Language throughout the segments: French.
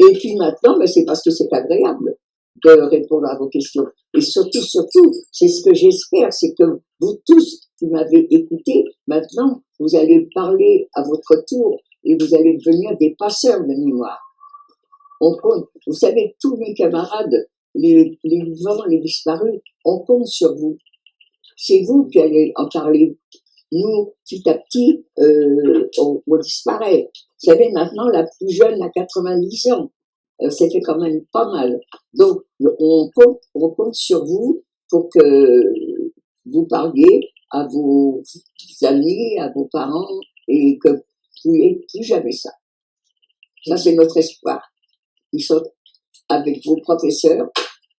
Et puis maintenant, ben, c'est parce que c'est agréable de répondre à vos questions. Et surtout, c'est ce que j'espère, c'est que vous tous qui m'avez écouté, maintenant, vous allez parler à votre tour et vous allez devenir des passeurs de mémoire. On compte, vous savez, tous mes camarades, les vivants, les disparus, on compte sur vous. C'est vous qui allez en parler. Nous, petit à petit, on disparaît. Vous savez, maintenant, la plus jeune a 90 ans. Ça fait quand même pas mal. Donc, on compte sur vous pour que vous parliez à vos amis, à vos parents, et que vous n'ayez plus jamais ça. Ça, c'est notre espoir. Ils sont avec vos professeurs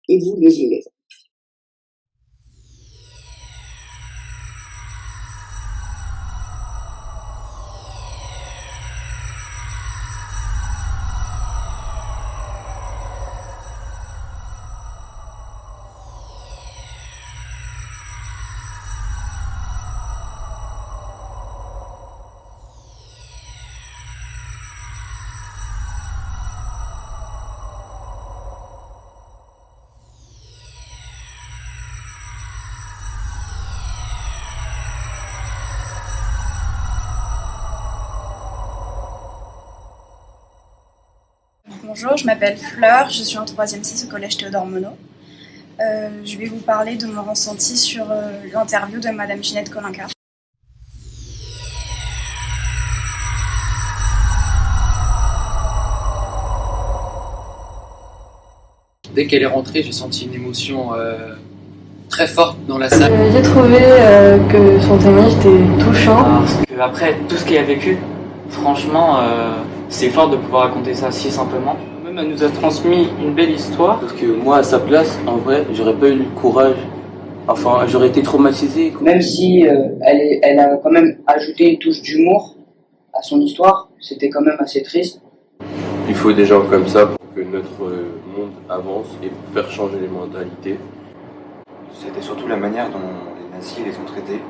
et vous, les élèves. Bonjour, je m'appelle Fleur, je suis en 3e 6 au collège Théodore Monod. Je vais vous parler de mon ressenti sur l'interview de Madame Ginette Kolinka. Dès qu'elle est rentrée, j'ai senti une émotion très forte dans la salle. J'ai trouvé que son témoignage était touchant. Parce qu'après tout ce qu'elle a vécu, franchement, c'est fort de pouvoir raconter ça si simplement. Même elle nous a transmis une belle histoire. Parce que moi, à sa place, en vrai, j'aurais pas eu le courage. Enfin, j'aurais été traumatisé. Même si elle a quand même ajouté une touche d'humour à son histoire, c'était quand même assez triste. Il faut des gens comme ça pour que notre monde avance et pour faire changer les mentalités. C'était surtout la manière dont les nazis les ont traités,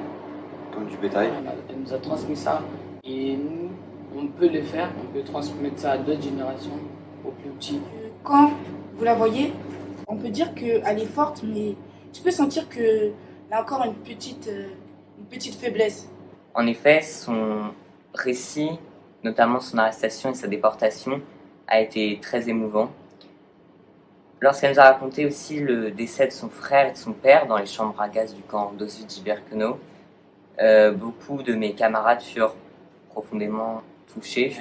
comme du bétail. Elle nous a transmis ça et nous, on peut le faire, on peut transmettre ça à d'autres générations, aux plus petits. Quand vous la voyez, on peut dire qu'elle est forte, mais tu peux sentir qu'elle a encore une petite faiblesse. En effet, son récit, notamment son arrestation et sa déportation, a été très émouvant. Lorsqu'elle nous a raconté aussi le décès de son frère et de son père dans les chambres à gaz du camp d'Auschwitz-Birkenau, beaucoup de mes camarades furent profondément touchés.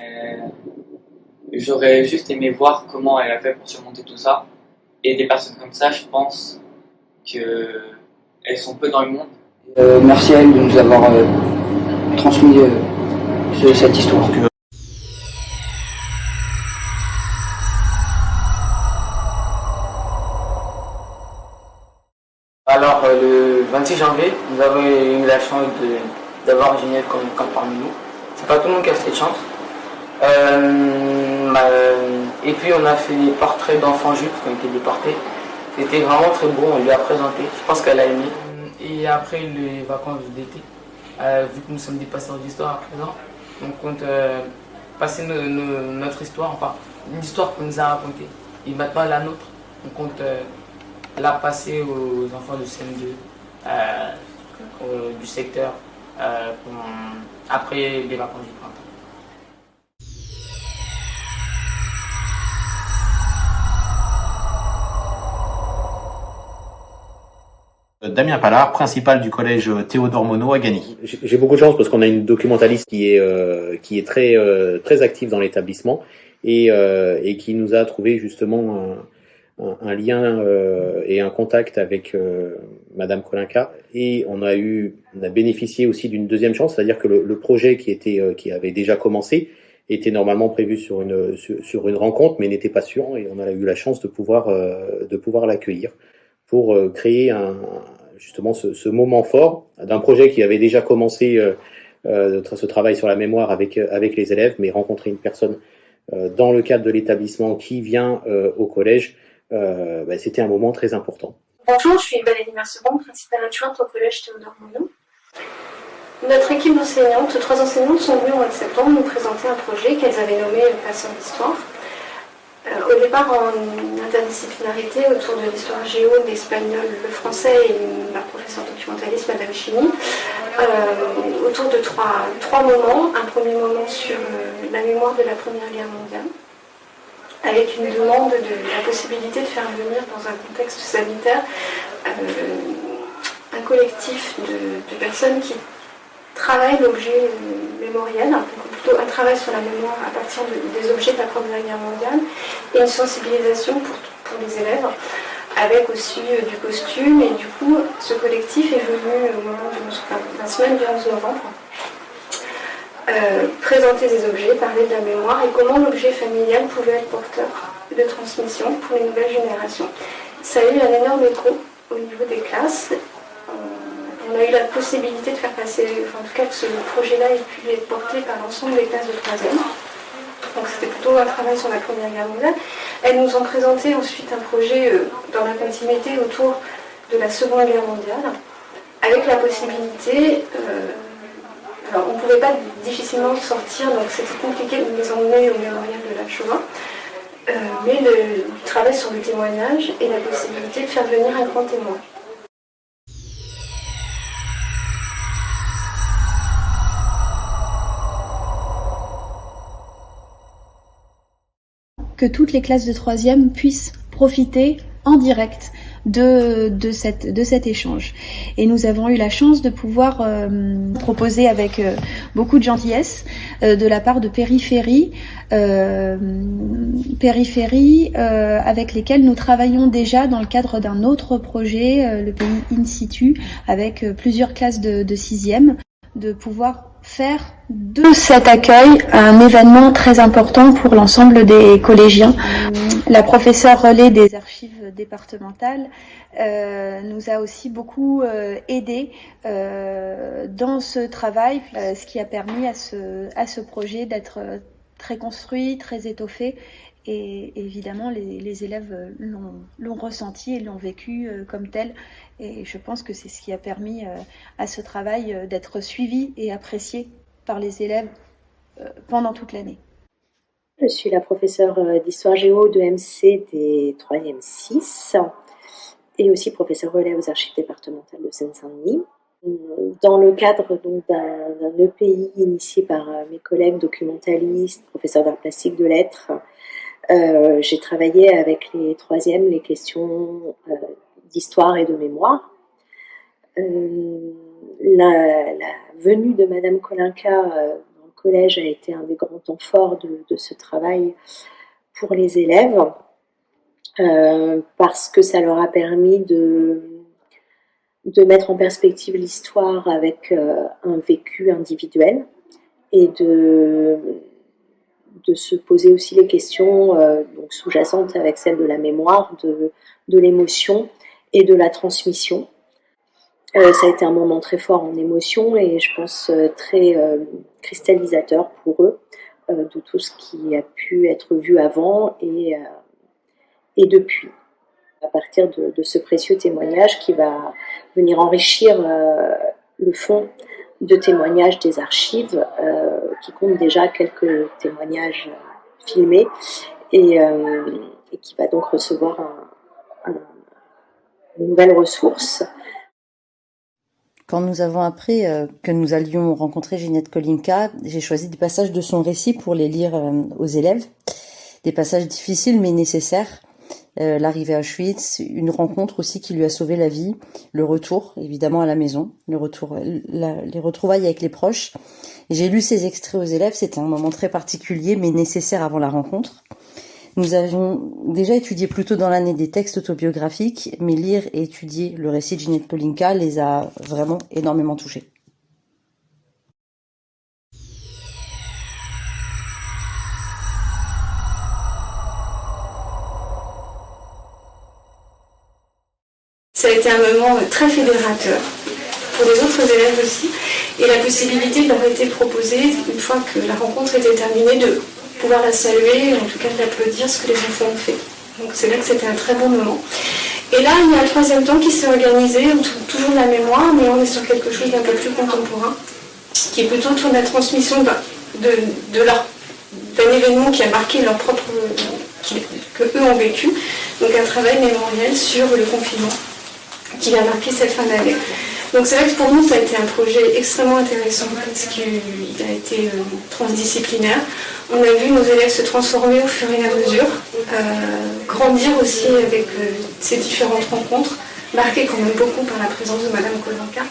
J'aurais juste aimé voir comment elle a fait pour surmonter tout ça. Et des personnes comme ça, je pense qu'elles sont peu dans le monde. Merci à elle de nous avoir transmis cette histoire. Alors, le 26 janvier, nous avons eu la chance d'avoir Ginette Kolinka parmi nous. C'est pas tout le monde qui a cette chance. Et puis, on a fait des portraits d'enfants juifs qui ont été déportés. C'était vraiment très beau, on lui a présenté. Je pense qu'elle a aimé. Et après les vacances d'été, vu que nous sommes des passeurs d'histoire à présent, on compte passer notre histoire, enfin, une histoire qu'on nous a racontée. Et maintenant, la nôtre, on compte la passer aux enfants de CM2 du secteur après les vacances du printemps. Damien Pallard, principal du collège Théodore Monod à Gagny. J'ai beaucoup de chance parce qu'on a une documentaliste qui est très active dans l'établissement et qui nous a trouvé justement un lien et un contact avec Madame Kolinka, et on a bénéficié aussi d'une deuxième chance, c'est-à-dire que le projet qui avait déjà commencé était normalement prévu sur une rencontre, mais n'était pas sûr, et on a eu la chance de pouvoir l'accueillir pour créer justement ce moment fort d'un projet qui avait déjà commencé ce travail sur la mémoire avec les élèves, mais rencontrer une personne dans le cadre de l'établissement qui vient au collège, c'était un moment très important. Bonjour, je suis Valérie Mercebon, principale adjointe au collège Théodore Monod. Notre équipe d'enseignantes, 3 enseignantes, sont venues au mois de septembre nous présenter un projet qu'elles avaient nommé Passeurs d'Histoire. Au départ en interdisciplinarité autour de l'histoire géo, l'espagnol, le français et ma professeure documentaliste, Madame Chini, autour de trois moments. Un premier moment sur la mémoire de la Première Guerre mondiale, avec une demande de la possibilité de faire venir dans un contexte sanitaire un collectif de personnes qui travaillent l'objet mémoriel, plutôt un travail sur la mémoire à partir des objets de la Première Guerre mondiale, et une sensibilisation pour les élèves, avec aussi du costume. Et du coup, ce collectif est venu au moment de la semaine du 11 novembre présenter des objets, parler de la mémoire et comment l'objet familial pouvait être porteur de transmission pour les nouvelles générations. Ça a eu un énorme écho au niveau des classes. On a eu la possibilité de faire passer, en tout cas que ce projet-là ait pu être porté par l'ensemble des classes de 3e. Donc c'était plutôt un travail sur la Première Guerre mondiale. Elles nous ont présenté ensuite un projet dans la continuité autour de la Seconde Guerre mondiale, avec la possibilité, alors on ne pouvait pas difficilement sortir, donc c'était compliqué de les emmener au mémorial de la Shoah, mais du travail sur le témoignage et la possibilité de faire venir un grand témoin. Que toutes les classes de 3e puissent profiter en direct de cet échange. Et nous avons eu la chance de pouvoir proposer avec beaucoup de gentillesse de la part de Périphérie, avec lesquels nous travaillons déjà dans le cadre d'un autre projet, le pays In Situ, avec plusieurs classes de 6e, de pouvoir faire de cet accueil un événement très important pour l'ensemble des collégiens. La professeure relais des archives départementales nous a aussi beaucoup aidé dans ce travail, ce qui a permis à ce projet d'être très construit, très étoffé. Et évidemment, les élèves l'ont ressenti et l'ont vécu comme tel. Et je pense que c'est ce qui a permis à ce travail d'être suivi et apprécié par les élèves pendant toute l'année. Je suis la professeure d'histoire géo de MC des 3e 6 et aussi professeure relais aux archives départementales de Seine-Saint-Denis. Dans le cadre d'un EPI initié par mes collègues documentalistes, professeurs d'art plastique, de lettres, j'ai travaillé avec les 3e les questions d'histoire et de mémoire. La venue de Madame Kolinka dans le collège a été un des grands temps forts de ce travail pour les élèves, parce que ça leur a permis de mettre en perspective l'histoire avec un vécu individuel et de se poser aussi les questions donc sous-jacentes avec celle de la mémoire, de l'émotion et de la transmission. Ça a été un moment très fort en émotion et je pense très cristallisateur pour eux de tout ce qui a pu être vu avant et depuis. À partir de ce précieux témoignage qui va venir enrichir le fond de témoignages des archives qui compte déjà quelques témoignages filmés et qui va donc recevoir une nouvelle ressource. Quand nous avons appris que nous allions rencontrer Ginette Kolinka, j'ai choisi des passages de son récit pour les lire aux élèves. Des passages difficiles mais nécessaires. L'arrivée à Auschwitz, une rencontre aussi qui lui a sauvé la vie, le retour évidemment à la maison, les retrouvailles avec les proches. Et j'ai lu ces extraits aux élèves, c'était un moment très particulier mais nécessaire avant la rencontre. Nous avions déjà étudié plus tôt dans l'année des textes autobiographiques, mais lire et étudier le récit de Ginette Kolinka les a vraiment énormément touchés. Ça a été un moment très fédérateur pour les autres élèves aussi, et la possibilité leur a été proposée, une fois que la rencontre était terminée, de pouvoir la saluer, en tout cas d'applaudir ce que les enfants ont fait. Donc c'est là que c'était un très bon moment. Et là, il y a un 3e temps qui s'est organisé autour toujours de la mémoire, mais on est sur quelque chose d'un peu plus contemporain, qui est plutôt autour de la transmission d'un événement qui a marqué leur propre, que eux ont vécu. Donc un travail mémoriel sur le confinement qui va marquer cette fin d'année. Donc c'est vrai que pour nous ça a été un projet extrêmement intéressant parce qu'il a été transdisciplinaire. On a vu nos élèves se transformer au fur et à mesure, grandir aussi avec ces différentes rencontres, marquées quand même beaucoup par la présence de Madame Kolenka.